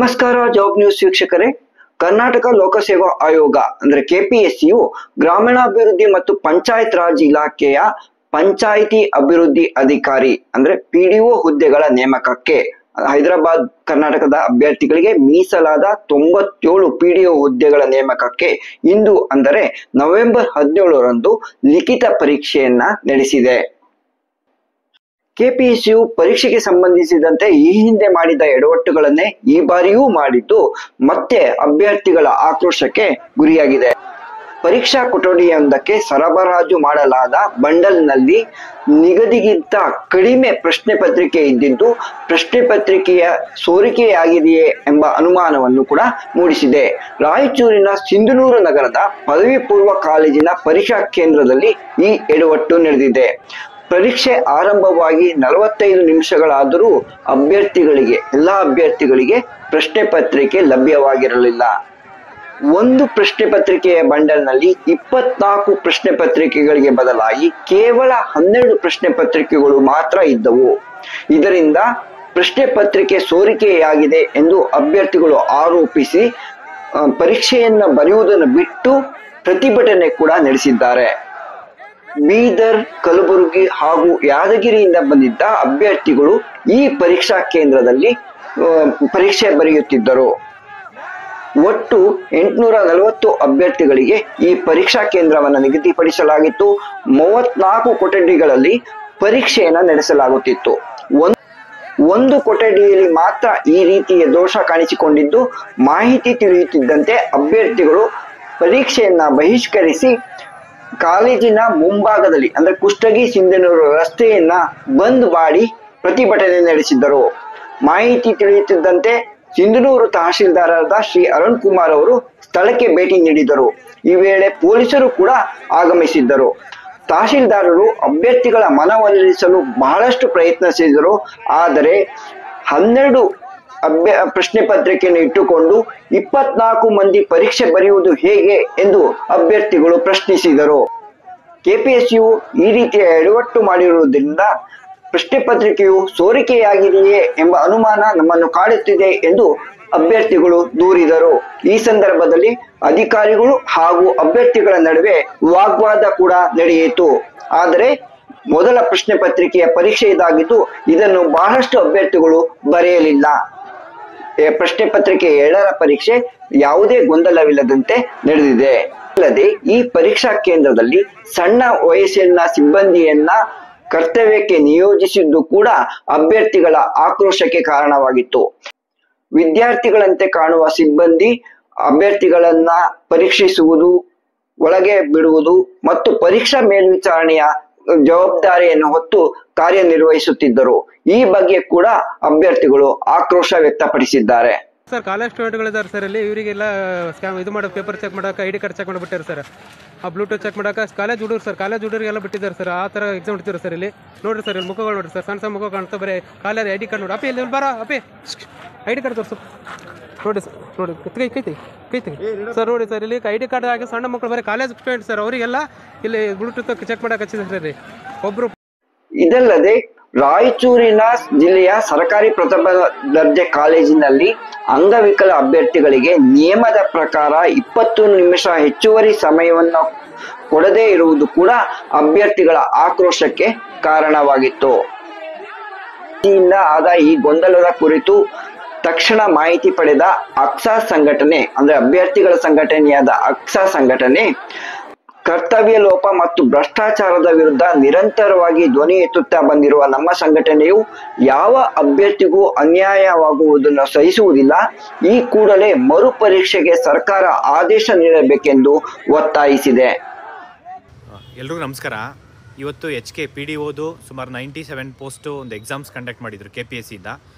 ನಮಸ್ಕಾರ job news ವೀಕ್ಷಕರೇ. ಕರ್ನಾಟಕ ಲೋಕಸೇವಾ ಆಯೋಗ ಅಂದ್ರೆ ಕೆಪಿಎಸ್ಸಿಯು ಗ್ರಾಮೀಣಾಭಿವೃದ್ಧಿ ಮತ್ತು ಪಂಚಾಯತ್ ರಾಜ್ ಇಲಾಖೆಯ ಪಂಚಾಯಿತಿ ಅಭಿವೃದ್ಧಿ ಅಧಿಕಾರಿ ಅಂದ್ರೆ ಪಿಡಿಒ ಹುದ್ದೆಗಳ ನೇಮಕಕ್ಕೆ ಹೈದರಾಬಾದ್ ಕರ್ನಾಟಕದ ಅಭ್ಯರ್ಥಿಗಳಿಗೆ ಮೀಸಲಾದ 97 ಪಿಡಿಒ ಹುದ್ದೆಗಳ ನೇಮಕಕ್ಕೆ ಇಂದು ಅಂದರೆ ನವೆಂಬರ್ 17ರಂದು ಲಿಖಿತ ಪರೀಕ್ಷೆಯನ್ನ ನಡೆಸಿದೆ. ಕೆಪಿಎಸ್ಸಿಯು ಪರೀಕ್ಷೆಗೆ ಸಂಬಂಧಿಸಿದಂತೆ ಈ ಹಿಂದೆ ಮಾಡಿದ ಎಡವಟ್ಟುಗಳನ್ನೇ ಈ ಬಾರಿಯೂ ಮಾಡಿದ್ದು ಮತ್ತೆ ಅಭ್ಯರ್ಥಿಗಳ ಆಕ್ರೋಶಕ್ಕೆ ಗುರಿಯಾಗಿದೆ. ಪರೀಕ್ಷಾ ಕೊಠಡಿಯೊಂದಕ್ಕೆ ಸರಬರಾಜು ಮಾಡಲಾದ ಬಂಡಲ್ನಲ್ಲಿ ನಿಗದಿಗಿಂತ ಕಡಿಮೆ ಪ್ರಶ್ನೆ ಪತ್ರಿಕೆ ಇದ್ದಿದ್ದು ಪ್ರಶ್ನೆ ಪತ್ರಿಕೆಯ ಸೋರಿಕೆಯಾಗಿದೆಯೇ ಎಂಬ ಅನುಮಾನವನ್ನು ಕೂಡ ಮೂಡಿಸಿದೆ. ರಾಯಚೂರಿನ ಸಿಂಧನೂರು ನಗರದ ಪದವಿ ಪೂರ್ವ ಕಾಲೇಜಿನ ಪರೀಕ್ಷಾ ಕೇಂದ್ರದಲ್ಲಿ ಈ ಎಡವಟ್ಟು ನಡೆದಿದೆ. ಪರೀಕ್ಷೆ ಆರಂಭವಾಗಿ 45 ನಿಮಿಷಗಳಾದರೂ ಎಲ್ಲ ಅಭ್ಯರ್ಥಿಗಳಿಗೆ ಪ್ರಶ್ನೆ ಪತ್ರಿಕೆ ಲಭ್ಯವಾಗಿರಲಿಲ್ಲ. ಒಂದು ಪ್ರಶ್ನೆ ಪತ್ರಿಕೆಯ ಬಂಡಲ್ನಲ್ಲಿ 24 ಪ್ರಶ್ನೆ ಪತ್ರಿಕೆಗಳಿಗೆ ಬದಲಾಗಿ ಕೇವಲ 12 ಪ್ರಶ್ನೆ ಪತ್ರಿಕೆಗಳು ಮಾತ್ರ ಇದ್ದವು. ಇದರಿಂದ ಪ್ರಶ್ನೆ ಪತ್ರಿಕೆ ಸೋರಿಕೆಯಾಗಿದೆ ಎಂದು ಅಭ್ಯರ್ಥಿಗಳು ಆರೋಪಿಸಿ ಪರೀಕ್ಷೆಯನ್ನ ಬರೆಯುವುದನ್ನು ಬಿಟ್ಟು ಪ್ರತಿಭಟನೆ ಕೂಡ ನಡೆಸಿದ್ದಾರೆ. ಬೀದರ್, ಕಲಬುರಗಿ ಹಾಗೂ ಯಾದಗಿರಿಯಿಂದ ಬಂದಿದ್ದ ಅಭ್ಯರ್ಥಿಗಳು ಈ ಪರೀಕ್ಷಾ ಕೇಂದ್ರದಲ್ಲಿ ಪರೀಕ್ಷೆ ಬರೆಯುತ್ತಿದ್ದರು. ಒಟ್ಟು 840 ಅಭ್ಯರ್ಥಿಗಳಿಗೆ ಈ ಪರೀಕ್ಷಾ ಕೇಂದ್ರವನ್ನು ನಿಗದಿಪಡಿಸಲಾಗಿತ್ತು. 34 ಕೊಠಡಿಗಳಲ್ಲಿ ಪರೀಕ್ಷೆಯನ್ನ ನಡೆಸಲಾಗುತ್ತಿತ್ತು. ಒಂದು ಕೊಠಡಿಯಲ್ಲಿ ಮಾತ್ರ ಈ ರೀತಿಯ ದೋಷ ಕಾಣಿಸಿಕೊಂಡಿದ್ದು ಮಾಹಿತಿ ತಿಳಿಯುತ್ತಿದ್ದಂತೆ ಅಭ್ಯರ್ಥಿಗಳು ಪರೀಕ್ಷೆಯನ್ನ ಬಹಿಷ್ಕರಿಸಿ ಕಾಲೇಜಿನ ಮುಂಭಾಗದಲ್ಲಿ ಅಂದ್ರೆ ಕುಷ್ಟಗಿ ಸಿಂಧನೂರು ರಸ್ತೆಯನ್ನ ಬಂದ್ ಮಾಡಿ ಪ್ರತಿಭಟನೆ ನಡೆಸಿದ್ದರು. ಮಾಹಿತಿ ತಿಳಿಯುತ್ತಿದ್ದಂತೆ ಸಿಂಧನೂರು ತಹಶೀಲ್ದಾರರಾದ ಶ್ರೀ ಅರುಣ್ ಕುಮಾರ್ ಅವರು ಸ್ಥಳಕ್ಕೆ ಭೇಟಿ ನೀಡಿದರು. ಈ ವೇಳೆ ಪೊಲೀಸರು ಕೂಡ ಆಗಮಿಸಿದ್ದರು. ತಹಶೀಲ್ದಾರರು ಅಭ್ಯರ್ಥಿಗಳ ಮನವೊಲಿಸಲು ಬಹಳಷ್ಟು ಪ್ರಯತ್ನಿಸಿದರು. ಆದರೆ 12 ಪ್ರಶ್ನೆ ಪತ್ರಿಕೆಯನ್ನು ಇಟ್ಟುಕೊಂಡು 24 ಮಂದಿ ಪರೀಕ್ಷೆ ಬರೆಯುವುದು ಹೇಗೆ ಎಂದು ಅಭ್ಯರ್ಥಿಗಳು ಪ್ರಶ್ನಿಸಿದರು. ಕೆಪಿಎಸ್ಸಿಯು ಈ ರೀತಿಯ ಎಡವಟ್ಟು ಮಾಡಿರುವುದರಿಂದ ಪ್ರಶ್ನೆ ಪತ್ರಿಕೆಯು ಸೋರಿಕೆಯಾಗಿದೆಯೇ ಎಂಬ ಅನುಮಾನ ನಮ್ಮನ್ನು ಕಾಡುತ್ತಿದೆ ಎಂದು ಅಭ್ಯರ್ಥಿಗಳು ದೂರಿದರು. ಈ ಸಂದರ್ಭದಲ್ಲಿ ಅಧಿಕಾರಿಗಳು ಹಾಗೂ ಅಭ್ಯರ್ಥಿಗಳ ನಡುವೆ ವಾಗ್ವಾದ ಕೂಡ ನಡೆಯಿತು. ಆದರೆ ಮೊದಲ ಪ್ರಶ್ನೆ ಪತ್ರಿಕೆಯ ಪರೀಕ್ಷೆ ಇದಾಗಿದ್ದು ಇದನ್ನು ಬಹಳಷ್ಟು ಅಭ್ಯರ್ಥಿಗಳು ಬರೆಯಲಿಲ್ಲ. ಪ್ರಶ್ನೆ ಪತ್ರಿಕೆ 2ರ ಪರೀಕ್ಷೆ ಯಾವುದೇ ಗೊಂದಲವಿಲ್ಲದಂತೆ ನಡೆದಿದೆ. ಅಲ್ಲದೆ ಈ ಪರೀಕ್ಷಾ ಕೇಂದ್ರದಲ್ಲಿ ಸಣ್ಣ ವಯಸ್ಸಿನ ಸಿಬ್ಬಂದಿಯನ್ನ ಕರ್ತವ್ಯಕ್ಕೆ ನಿಯೋಜಿಸಿದ್ದು ಕೂಡ ಅಭ್ಯರ್ಥಿಗಳ ಆಕ್ರೋಶಕ್ಕೆ ಕಾರಣವಾಗಿತ್ತು. ವಿದ್ಯಾರ್ಥಿಗಳಂತೆ ಕಾಣುವ ಸಿಬ್ಬಂದಿ ಅಭ್ಯರ್ಥಿಗಳನ್ನ ಪರೀಕ್ಷಿಸುವುದು, ಒಳಗೆ ಬಿಡುವುದು ಮತ್ತು ಪರೀಕ್ಷಾ ಮೇಲ್ವಿಚಾರಣೆಯ ಜವಾಬ್ದಾರಿಯನ್ನು ಹೊತ್ತು ಕಾರ್ಯನಿರ್ವಹಿಸುತ್ತಿದ್ದರು. ಈ ಬಗ್ಗೆ ಕೂಡ ಅಭ್ಯರ್ಥಿಗಳು ಆಕ್ರೋಶ ವ್ಯಕ್ತಪಡಿಸಿದ್ದಾರೆ. ಸರ್, ಕಾಲೇಜ್ ಸ್ಟೂಡೆಂಟ್ಗಳಿದ್ದಾರೆ ಸರ್. ಇಲ್ಲಿ ಇವರಿಗೆಲ್ಲ ಇದು ಮಾಡೋ ಪೇಪರ್ ಚೆಕ್ ಮಾಡೋಕೆ ID ಕಾರ್ಡ್ ಚೆಕ್ ಮಾಡಿಬಿಟ್ಟಾರೆ ಸರ್. ಆ ಬ್ಲೂಟೂತ್ ಚೆಕ್ ಮಾಡೋಕೆ ಕಾಲೇಜ್ ಹುಡುಗರು ಸರ್, ಕಾಲೇಜ್ ಹುಡುಗರಿಗೆಲ್ಲ ಬಿಟ್ಟಿದ್ದಾರೆ ಸರ್. ಆ ಥರ ಎಕ್ಸಾಮ್ ಇಡ್ತೀರಾ ಸರ್. ಇಲ್ಲಿ ನೋಡ್ರಿ ಸರ್, ಇಲ್ಲಿ ಮುಖಗಳು ನೋಡ್ರಿ ಸರ್, ಸಣ್ಣ ಸಣ್ಣ ಮುಖ ಕಾಣ್ತಾ ಬರೀ ಕಾಲೇಜ್ ID ಕಾರ್ಡ್ ನೋಡಿ. ಅಪ್ಪಿ ಇಲ್ಲಿ ಬಾರ, ಅಪ್ಪಿ ID ಕಾರ್ಡ್ ತೋರಿಸು ನೋಡಿ ಸರ್. ನೋಡಿ ಕೈತಿ ಸರ್, ನೋಡಿ ಸರ್, ಇಲ್ಲಿ ID ಕಾರ್ಡ್ ಆಗಿ ಸಣ್ಣ ಮಕ್ಕಳು ಬರೀ ಕಾಲೇಜ್ ಸ್ಟೂಡೆಂಟ್ ಸರ್. ಅವರಿಗೆಲ್ಲ ಇಲ್ಲಿ ಬ್ಲೂಟೂತ್ ಚೆಕ್ ಮಾಡೋಕೆ ಹಚ್ಚಿದ್ದಾರೆ ರೀ ಒಬ್ರು. ಇದಲ್ಲದೆ ರಾಯಚೂರಿನ ಜಿಲ್ಲೆಯ ಸರ್ಕಾರಿ ಪ್ರಥಮ ದರ್ಜೆ ಕಾಲೇಜಿನಲ್ಲಿ ಅಂಗವಿಕಲ ಅಭ್ಯರ್ಥಿಗಳಿಗೆ ನಿಯಮದ ಪ್ರಕಾರ 20 ನಿಮಿಷ ಹೆಚ್ಚುವರಿ ಸಮಯವನ್ನು ಕೊಡದೇ ಇರುವುದು ಕೂಡ ಅಭ್ಯರ್ಥಿಗಳ ಆಕ್ರೋಶಕ್ಕೆ ಕಾರಣವಾಗಿತ್ತು. ಆದ ಈ ಗೊಂದಲದ ಕುರಿತು ತಕ್ಷಣ ಮಾಹಿತಿ ಪಡೆದ ಅಕ್ಸಾ ಸಂಘಟನೆ ಅಂದ್ರೆ ಅಭ್ಯರ್ಥಿಗಳ ಸಂಘಟನೆಯಾದ ಅಕ್ಸಾ ಸಂಘಟನೆ ಕರ್ತವ್ಯ ಲೋಪ ಮತ್ತು ಭ್ರಷ್ಟಾಚಾರದ ವಿರುದ್ಧ ನಿರಂತರವಾಗಿ ಧ್ವನಿ ಎತ್ತುತ್ತಾ ಬಂದಿರುವ ನಮ್ಮ ಸಂಘಟನೆಯು ಯಾವ ಅಭ್ಯರ್ಥಿಗೂ ಅನ್ಯಾಯವಾಗುವುದನ್ನು ಸಹಿಸುವುದಿಲ್ಲ. ಈ ಕೂಡಲೇ ಮರುಪರೀಕ್ಷೆಗೆ ಸರ್ಕಾರ ಆದೇಶ ನೀಡಬೇಕೆಂದು ಒತ್ತಾಯಿಸಿದೆ. ಎಲ್ರಿಗೂ ನಮಸ್ಕಾರ. ಇವತ್ತು HK PDOದು ಸುಮಾರು 97 ಪೋಸ್ಟು ಒಂದು ಎಕ್ಸಾಮ್ಸ್ ಕಂಡಕ್ಟ್ ಮಾಡಿದರು KPSCಯಿಂದ.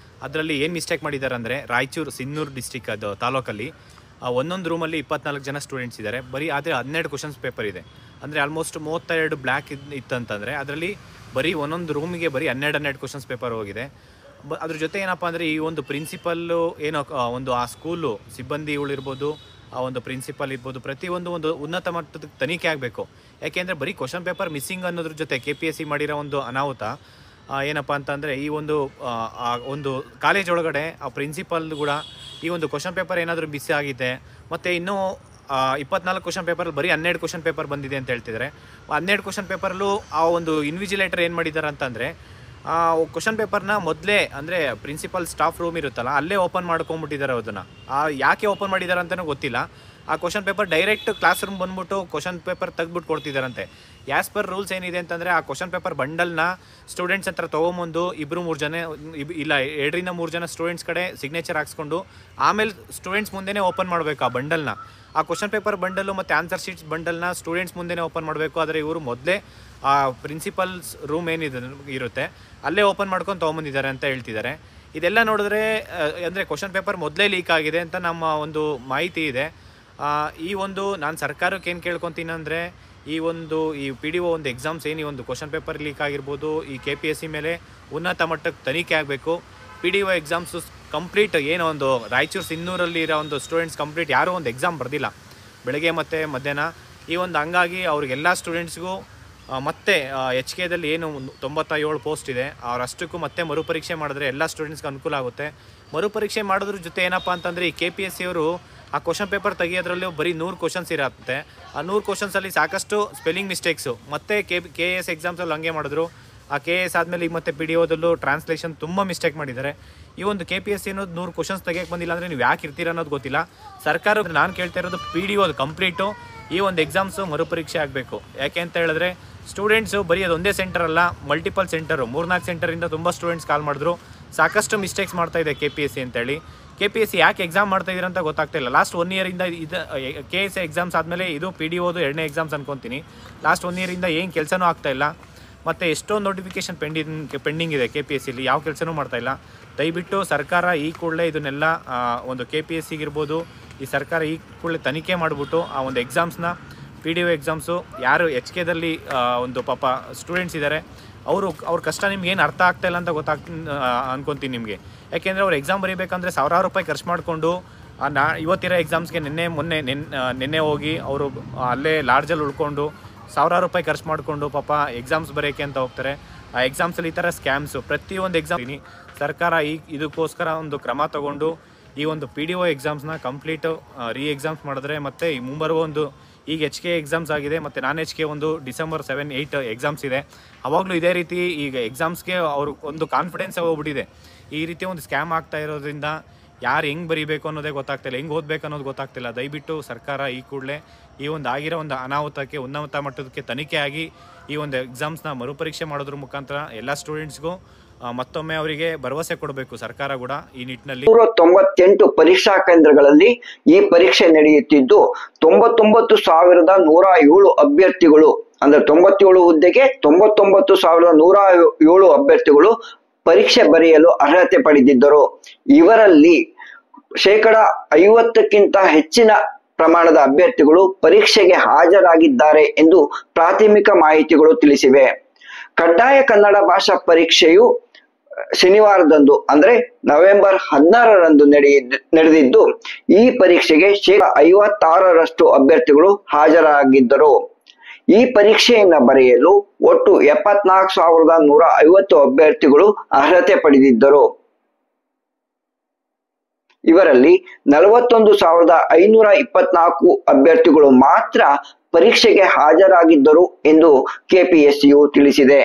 ಅದರಲ್ಲಿ ಏನು ಮಿಸ್ಟೇಕ್ ಮಾಡಿದ್ದಾರೆ ಅಂದರೆ ರಾಯಚೂರು ಸಿನ್ನೂರು ಡಿಸ್ಟಿಕ್ ಅದು ತಾಲೂಕಲ್ಲಿ ಒಂದೊಂದು ರೂಮಲ್ಲಿ 24 ಜನ ಸ್ಟೂಡೆಂಟ್ಸ್ ಇದ್ದಾರೆ. ಬರೀ ಆದರೆ 12 ಕ್ವಶನ್ಸ್ ಪೇಪರ್ ಇದೆ. ಅಂದರೆ ಆಲ್ಮೋಸ್ಟ್ 32 ಬ್ಲ್ಯಾಕ್ ಇತ್ತಂತಂದರೆ ಅದರಲ್ಲಿ ಬರೀ ಒಂದೊಂದು ರೂಮಿಗೆ ಬರೀ 12 ಕ್ವಶನ್ಸ್ ಪೇಪರ್ ಹೋಗಿದೆ. ಅದ್ರ ಜೊತೆ ಏನಪ್ಪ ಅಂದರೆ ಈ ಒಂದು ಪ್ರಿನ್ಸಿಪಲ್ಲು ಏನೋ ಒಂದು ಆ ಸ್ಕೂಲು ಸಿಬ್ಬಂದಿಗಳಿರ್ಬೋದು, ಆ ಒಂದು ಪ್ರಿನ್ಸಿಪಲ್ ಇರ್ಬೋದು, ಪ್ರತಿಯೊಂದು ಒಂದು ಉನ್ನತ ಮಟ್ಟದ ತನಿಖೆ ಆಗಬೇಕು. ಯಾಕೆಂದರೆ ಬರೀ ಕ್ವಶನ್ ಪೇಪರ್ ಮಿಸ್ಸಿಂಗ್ ಅನ್ನೋದ್ರ ಜೊತೆ KPSC ಮಾಡಿರೋ ಒಂದು ಅನಾಹುತ ಏನಪ್ಪ ಅಂತಂದರೆ ಈ ಒಂದು ಕಾಲೇಜ್ ಒಳಗಡೆ ಆ ಪ್ರಿನ್ಸಿಪಲ್ ಕೂಡ ಈ ಒಂದು ಕ್ವಶನ್ ಪೇಪರ್ ಏನಾದರೂ ಮಿಸ್ ಆಗಿದೆ, ಮತ್ತು ಇನ್ನೂ 24 ಕ್ವಶನ್ ಪೇಪರಲ್ಲಿ ಬರೀ 12 ಕ್ವಶನ್ ಪೇಪರ್ ಬಂದಿದೆ ಅಂತ ಹೇಳ್ತಿದ್ದಾರೆ. 12 ಕ್ವಶನ್ ಪೇಪರಲ್ಲೂ ಆ ಒಂದು ಇನ್ವಿಜಿಲೇಟರ್ ಏನು ಮಾಡಿದ್ದಾರೆ ಅಂತಂದರೆ ಕ್ವಶನ್ ಪೇಪರ್ನ ಮೊದಲೇ ಅಂದರೆ ಪ್ರಿನ್ಸಿಪಲ್ ಸ್ಟಾಫ್ ರೂಮ್ ಇರುತ್ತಲ್ಲ ಅಲ್ಲೇ ಓಪನ್ ಮಾಡ್ಕೊಂಬಿಟ್ಟಿದ್ದಾರೆ. ಅದನ್ನು ಯಾಕೆ ಓಪನ್ ಮಾಡಿದ್ದಾರೆ ಅಂತಲೂ ಗೊತ್ತಿಲ್ಲ. ಆ question paper direct class room ಬಂದ್ಬಿಟ್ಟು ಕ್ವಶನ್ ಪೇಪರ್ ತೆಗ್ಬಿಟ್ಟು ಕೊಡ್ತಿದ್ದಾರಂತೆ. ಆ್ಯಸ್ ಪರ್ ರೂಲ್ಸ್ ಏನಿದೆ ಅಂತಂದರೆ ಆ ಕ್ವಶನ್ ಪೇಪರ್ ಬಂಡಲ್ನ ಸ್ಟೂಡೆಂಟ್ಸ್ ಹತ್ರ ತೊಗೊಂಬಂದು 2-3 ಜನ ಇಲ್ಲ 2-3 ಜನ ಸ್ಟೂಡೆಂಟ್ಸ್ ಕಡೆ ಸಿಗ್ನೇಚರ್ ಹಾಕ್ಸ್ಕೊಂಡು ಆಮೇಲೆ ಸ್ಟೂಡೆಂಟ್ಸ್ ಮುಂದೆನೇ ಓಪನ್ ಮಾಡಬೇಕು ಆ ಬಂಡಲ್ನ. ಆ ಕ್ವಶನ್ ಪೇಪರ್ ಬಂಡಲ್ಲು ಮತ್ತು ಆನ್ಸರ್ ಶೀಟ್ಸ್ ಬಂಡಲ್ನ ಸ್ಟೂಡೆಂಟ್ಸ್ ಮುಂದೆನೇ ಓಪನ್ ಮಾಡಬೇಕು. ಆದರೆ ಇವರು ಮೊದಲೇ ಆ ಪ್ರಿನ್ಸಿಪಲ್ಸ್ ರೂಮ್ ಏನಿದೆ ಇರುತ್ತೆ ಅಲ್ಲೇ ಓಪನ್ ಮಾಡ್ಕೊಂಡು ತೊಗೊಂಬಂದಿದ್ದಾರೆ ಅಂತ ಹೇಳ್ತಿದ್ದಾರೆ. ಇದೆಲ್ಲ ನೋಡಿದ್ರೆ ಅಂದರೆ ಕ್ವಶನ್ ಪೇಪರ್ ಮೊದಲೇ ಲೀಕ್ ಆಗಿದೆ ಅಂತ ನಮ್ಮ ಒಂದು ಮಾಹಿತಿ ಇದೆ. ಈ ಒಂದು ನಾನು ಸರ್ಕಾರಕ್ಕೆ ಏನು ಕೇಳ್ಕೊತೀನಿ ಅಂದರೆ ಈ PDO ಒಂದು ಎಕ್ಸಾಮ್ಸ್ ಏನು ಈ ಒಂದು ಕ್ವಶನ್ ಪೇಪರ್ ಲೀಕ್ ಆಗಿರ್ಬೋದು, ಈ KPSC ಮೇಲೆ ಉನ್ನತ ಮಟ್ಟಕ್ಕೆ ತನಿಖೆ ಆಗಬೇಕು. PDO ಎಕ್ಸಾಮ್ಸು ಕಂಪ್ಲೀಟ್ ಏನೋ ಒಂದು ರಾಯಚೂರು ಸಿನ್ನೂರಲ್ಲಿ ಇರೋ ಒಂದು ಸ್ಟೂಡೆಂಟ್ಸ್ ಕಂಪ್ಲೀಟ್ ಯಾರೂ ಒಂದು ಎಕ್ಸಾಮ್ ಬರೆದಿಲ್ಲ ಬೆಳಗ್ಗೆ ಮತ್ತು ಮಧ್ಯಾಹ್ನ. ಈ ಒಂದು ಹಂಗಾಗಿ ಅವ್ರಿಗೆಲ್ಲ ಸ್ಟೂಡೆಂಟ್ಸ್ಗೂ ಮತ್ತೆ HKದಲ್ಲಿ ಏನು 97 ಪೋಸ್ಟ್ ಇದೆ ಅವರಷ್ಟಕ್ಕೂ ಮತ್ತೆ ಮರುಪರೀಕ್ಷೆ ಮಾಡಿದ್ರೆ ಎಲ್ಲ ಸ್ಟೂಡೆಂಟ್ಸ್ಗೆ ಅನುಕೂಲ ಆಗುತ್ತೆ. ಮರುಪರೀಕ್ಷೆ ಮಾಡೋದ್ರ ಜೊತೆ ಏನಪ್ಪ ಅಂತಂದರೆ ಈ KPSC ಅವರು ಆ ಕ್ವಶನ್ ಪೇಪರ್ ತೆಗಿಯೋದ್ರಲ್ಲಿ ಬರೀ 100 ಕ್ವಶನ್ಸ್ ಇರುತ್ತೆ. ಆ 100 ಕ್ವಶನ್ಸಲ್ಲಿ ಸಾಕಷ್ಟು ಸ್ಪೆಲ್ಲಿಂಗ್ ಮಿಸ್ಟೇಕ್ಸು. ಮತ್ತು KS ಎಕ್ಸಾಮ್ಸಲ್ಲಿ ಹಂಗೆ ಮಾಡಿದ್ರು. ಆ KS ಆದಮೇಲೆ ಈಗ ಮತ್ತೆ PDOದಲ್ಲೂ ಟ್ರಾನ್ಸ್ಲೇಷನ್ ತುಂಬ ಮಿಸ್ಟೇಕ್ ಮಾಡಿದ್ದಾರೆ. ಈ ಒಂದು KPSC ಅನ್ನೋದು 100 ಕ್ವಶನ್ಸ್ ತೆಗಿಯೋಕ್ಕೆ ಬಂದಿಲ್ಲ ಅಂದರೆ ನೀವು ಯಾಕೆ ಇರ್ತೀರ ಅನ್ನೋದು ಗೊತ್ತಿಲ್ಲ. ಸರ್ಕಾರ ನಾನು ಕೇಳ್ತಾ ಇರೋದು PDO ಕಂಪ್ಲೀಟು ಈ ಒಂದು ಎಕ್ಸಾಮ್ಸು ಮರುಪರೀಕ್ಷೆ ಆಗಬೇಕು. ಯಾಕೆ ಅಂತ ಹೇಳಿದ್ರೆ ಸ್ಟೂಡೆಂಟ್ಸು ಬರೀ ಅದೊಂದೇ ಸೆಂಟರ್ ಅಲ್ಲ, ಮಲ್ಟಿಪಲ್ ಸೆಂಟರು 3-4 ಸೆಂಟರಿಂದ ತುಂಬ ಸ್ಟೂಡೆಂಟ್ಸ್ ಕಾಲ್ ಮಾಡಿದ್ರು. ಸಾಕಷ್ಟು ಮಿಸ್ಟೇಕ್ಸ್ ಮಾಡ್ತಾಯಿದೆ KPSC ಅಂತೇಳಿ. KPSC ಯಾಕೆ ಎಕ್ಸಾಮ್ ಮಾಡ್ತಾಯಿದ್ದೀರ ಅಂತ ಗೊತ್ತಾಗ್ತಾಯಿಲ್ಲ. ಲಾಸ್ಟ್ 1 ಇಯರಿಂದ KS ಎಕ್ಸಾಮ್ಸ್ ಆದಮೇಲೆ ಇದು PDOದು 2ನೇ ಎಕ್ಸಾಮ್ಸ್ ಅನ್ಕೊತೀನಿ. ಲಾಸ್ಟ್ 1 ಇಯರಿಂದ ಏನು ಕೆಲಸನೂ ಆಗ್ತಾಯಿಲ್ಲ. ಮತ್ತು ಎಷ್ಟೊಂದು ನೋಟಿಫಿಕೇಷನ್ ಪೆಂಡಿಂಗ್ ಇದೆ KPSCಲಿ, ಯಾವ ಕೆಲಸನೂ ಮಾಡ್ತಾಯಿಲ್ಲ. ದಯವಿಟ್ಟು ಸರ್ಕಾರ ಈ ಕೂಡಲೇ ಇದನ್ನೆಲ್ಲ ಒಂದು KPSCಗಿರ್ಬೋದು ಈ ಸರ್ಕಾರ ಈ ಕೂಡಲೇ ತನಿಖೆ ಮಾಡಿಬಿಟ್ಟು ಆ ಒಂದು ಎಕ್ಸಾಮ್ಸ್ನ PDO ಎಕ್ಸಾಮ್ಸು ಯಾರು HKದಲ್ಲಿ ಒಂದು ಪಾಪ ಸ್ಟೂಡೆಂಟ್ಸ್ ಇದ್ದಾರೆ ಅವ್ರ ಕಷ್ಟ ನಿಮ್ಗೆ ಏನು ಅರ್ಥ ಆಗ್ತಾಯಿಲ್ಲ ಅಂತ ಅನ್ಕೊತೀನಿ ನಿಮಗೆ. ಯಾಕೆಂದರೆ ಅವ್ರು ಎಕ್ಸಾಮ್ ಬರೀಬೇಕಂದ್ರೆ ಸಾವಿರಾರು ರೂಪಾಯಿ ಖರ್ಚು ಮಾಡಿಕೊಂಡು ಇವತ್ತಿರೋ ಎಕ್ಸಾಮ್ಸ್ಗೆ ನಿನ್ನೆ ಹೋಗಿ ಅವರು ಅಲ್ಲೇ ಲಾಡ್ಜಲ್ಲಿ ಉಳ್ಕೊಂಡು ಸಾವಿರಾರು ರೂಪಾಯಿ ಖರ್ಚು ಮಾಡಿಕೊಂಡು ಪಾಪ ಎಕ್ಸಾಮ್ಸ್ ಬರೆಯೋಕ್ಕೆ ಅಂತ ಹೋಗ್ತಾರೆ. ಆ ಎಕ್ಸಾಮ್ಸಲ್ಲಿ ಈ ಥರ ಸ್ಕ್ಯಾಮ್ಸು ಪ್ರತಿಯೊಂದು ಎಕ್ಸಾಮ್ ಸರ್ಕಾರ ಇದಕ್ಕೋಸ್ಕರ ಒಂದು ಕ್ರಮ ತಗೊಂಡು ಈ ಒಂದು PDO ಎಕ್ಸಾಮ್ಸ್ನ ಕಂಪ್ಲೀಟು ಎಕ್ಸಾಮ್ಸ್ ಮಾಡಿದ್ರೆ ಮತ್ತು ಈ ಮುಂಬರುವ ಒಂದು ಈಗ HK ಎಕ್ಸಾಮ್ಸ್ ಆಗಿದೆ ಮತ್ತು ನಾನ್ HK ಒಂದು ಡಿಸೆಂಬರ್ 7-8 ಎಕ್ಸಾಮ್ಸ್ ಇದೆ. ಅವಾಗಲೂ ಇದೇ ರೀತಿ ಈಗ ಎಕ್ಸಾಮ್ಸ್ಗೆ ಅವರು ಒಂದು ಕಾನ್ಫಿಡೆನ್ಸ್ ಹೋಗ್ಬಿಟ್ಟಿದೆ. ಈ ರೀತಿ ಒಂದು ಸ್ಕ್ಯಾಮ್ ಆಗ್ತಾ ಇರೋದ್ರಿಂದ ಯಾರು ಹೆಂಗೆ ಬರೀಬೇಕು ಅನ್ನೋದೇ ಗೊತ್ತಾಗ್ತಿಲ್ಲ, ಹೆಂಗೆ ಓದಬೇಕು ಅನ್ನೋದು ಗೊತ್ತಾಗ್ತಿಲ್ಲ. ದಯವಿಟ್ಟು ಸರ್ಕಾರ ಈ ಕೂಡಲೇ ಈ ಒಂದು ಆಗಿರೋ ಒಂದು ಅನಾಹುತಕ್ಕೆ ಉನ್ನತ ಮಟ್ಟದಕ್ಕೆ ತನಿಖೆ ಆಗಿ ಈ ಒಂದು ಎಕ್ಸಾಮ್ಸ್ನ ಮರುಪರೀಕ್ಷೆ ಮಾಡೋದ್ರ ಮುಖಾಂತರ ಎಲ್ಲ ಸ್ಟೂಡೆಂಟ್ಸ್ಗೂ ಮತ್ತೊಮ್ಮೆ ಅವರಿಗೆ ಭರವಸೆ ಕೊಡಬೇಕು ಸರ್ಕಾರ ಕೂಡ ಈ ನಿಟ್ಟಿನಲ್ಲಿ. 198 ಪರೀಕ್ಷಾ ಕೇಂದ್ರಗಳಲ್ಲಿ ಈ ಪರೀಕ್ಷೆ ನಡೆಯುತ್ತಿದ್ದು 99,107 ಅಭ್ಯರ್ಥಿಗಳು ಅಂದ್ರೆ 97 ಹುದ್ದೆಗೆ 99,107 ಅಭ್ಯರ್ಥಿಗಳು ಪರೀಕ್ಷೆ ಬರೆಯಲು ಅರ್ಹತೆ ಪಡೆದಿದ್ದರು. ಇವರಲ್ಲಿ 50%ಕ್ಕಿಂತ ಹೆಚ್ಚಿನ ಪ್ರಮಾಣದ ಅಭ್ಯರ್ಥಿಗಳು ಪರೀಕ್ಷೆಗೆ ಹಾಜರಾಗಿದ್ದಾರೆ ಎಂದು ಪ್ರಾಥಮಿಕ ಮಾಹಿತಿಗಳು ತಿಳಿಸಿವೆ. ಕಡ್ಡಾಯ ಕನ್ನಡ ಭಾಷಾ ಪರೀಕ್ಷೆಯು ಶನಿವಾರದಂದು ಅಂದ್ರೆ ನವೆಂಬರ್ 16ರಂದು ನಡೆದಿದ್ದು ಈ ಪರೀಕ್ಷೆಗೆ 56% ಅಭ್ಯರ್ಥಿಗಳು ಹಾಜರಾಗಿದ್ದರು. ಈ ಪರೀಕ್ಷೆಯನ್ನ ಬರೆಯಲು ಒಟ್ಟು 74,150 ಅಭ್ಯರ್ಥಿಗಳು ಅರ್ಹತೆ ಪಡೆದಿದ್ದರು. ಇವರಲ್ಲಿ 41,524 ಅಭ್ಯರ್ಥಿಗಳು ಮಾತ್ರ ಪರೀಕ್ಷೆಗೆ ಹಾಜರಾಗಿದ್ದರು ಎಂದು KPSCಯು ತಿಳಿಸಿದೆ.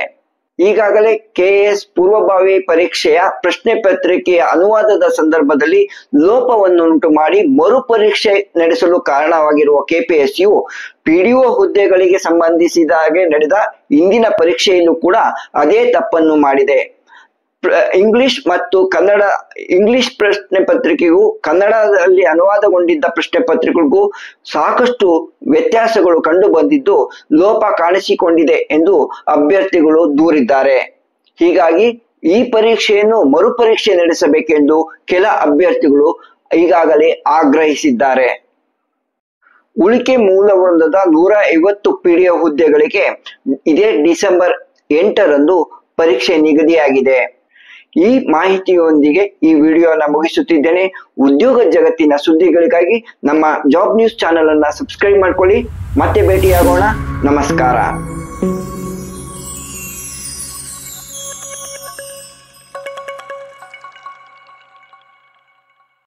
ಈಗಾಗಲೇ KS ಪೂರ್ವಭಾವಿ ಪರೀಕ್ಷೆಯ ಪ್ರಶ್ನೆ ಪತ್ರಿಕೆಯ ಅನುವಾದದ ಸಂದರ್ಭದಲ್ಲಿ ಲೋಪವನ್ನುಂಟು ಮಾಡಿ ಮರುಪರೀಕ್ಷೆ ನಡೆಸಲು ಕಾರಣವಾಗಿರುವ KPSCಯು PDO ಹುದ್ದೆಗಳಿಗೆ ಸಂಬಂಧಿಸಿದ ಹಾಗೆ ನಡೆದ ಇಂದಿನ ಪರೀಕ್ಷೆಯಲ್ಲೂ ಕೂಡ ಅದೇ ತಪ್ಪನ್ನು ಮಾಡಿದೆ. ಇಂಗ್ಲಿಷ್ ಮತ್ತು ಕನ್ನಡ ಇಂಗ್ಲಿಷ್ ಪ್ರಶ್ನೆ ಪತ್ರಿಕೆಗೂ ಕನ್ನಡದಲ್ಲಿ ಅನುವಾದಗೊಂಡಿದ್ದ ಪ್ರಶ್ನೆ ಪತ್ರಿಕೆಗಳಿಗೂ ಸಾಕಷ್ಟು ವ್ಯತ್ಯಾಸಗಳು ಕಂಡು ಬಂದಿದ್ದು ಲೋಪ ಕಾಣಿಸಿಕೊಂಡಿದೆ ಎಂದು ಅಭ್ಯರ್ಥಿಗಳು ದೂರಿದ್ದಾರೆ. ಹೀಗಾಗಿ ಈ ಪರೀಕ್ಷೆಯನ್ನು ಮರುಪರೀಕ್ಷೆ ನಡೆಸಬೇಕೆಂದು ಕೆಲ ಅಭ್ಯರ್ಥಿಗಳು ಈಗಾಗಲೇ ಆಗ್ರಹಿಸಿದ್ದಾರೆ. ಉಳಿಕೆ ಮೂಲವೃಂದದ 150 PDO ಹುದ್ದೆಗಳಿಗೆ ಇದೇ ಡಿಸೆಂಬರ್ 8ರಂದು ಪರೀಕ್ಷೆ ನಿಗದಿಯಾಗಿದೆ. ಈ ಮಾಹಿತಿಯೊಂದಿಗೆ ಈ ವಿಡಿಯೋನ ಮುಗಿಸುತ್ತಿದ್ದೇನೆ. ಉದ್ಯೋಗ ಜಗತ್ತಿನ ಸುದ್ದಿಗಳಿಗಾಗಿ ನಮ್ಮ ಜಾಬ್ ನ್ಯೂಸ್ ಚಾನೆಲ್ ಅನ್ನ ಸಬ್ಸ್ಕ್ರೈಬ್ ಮಾಡ್ಕೊಳ್ಳಿ. ಮತ್ತೆ ಭೇಟಿಯಾಗೋಣ. ನಮಸ್ಕಾರ.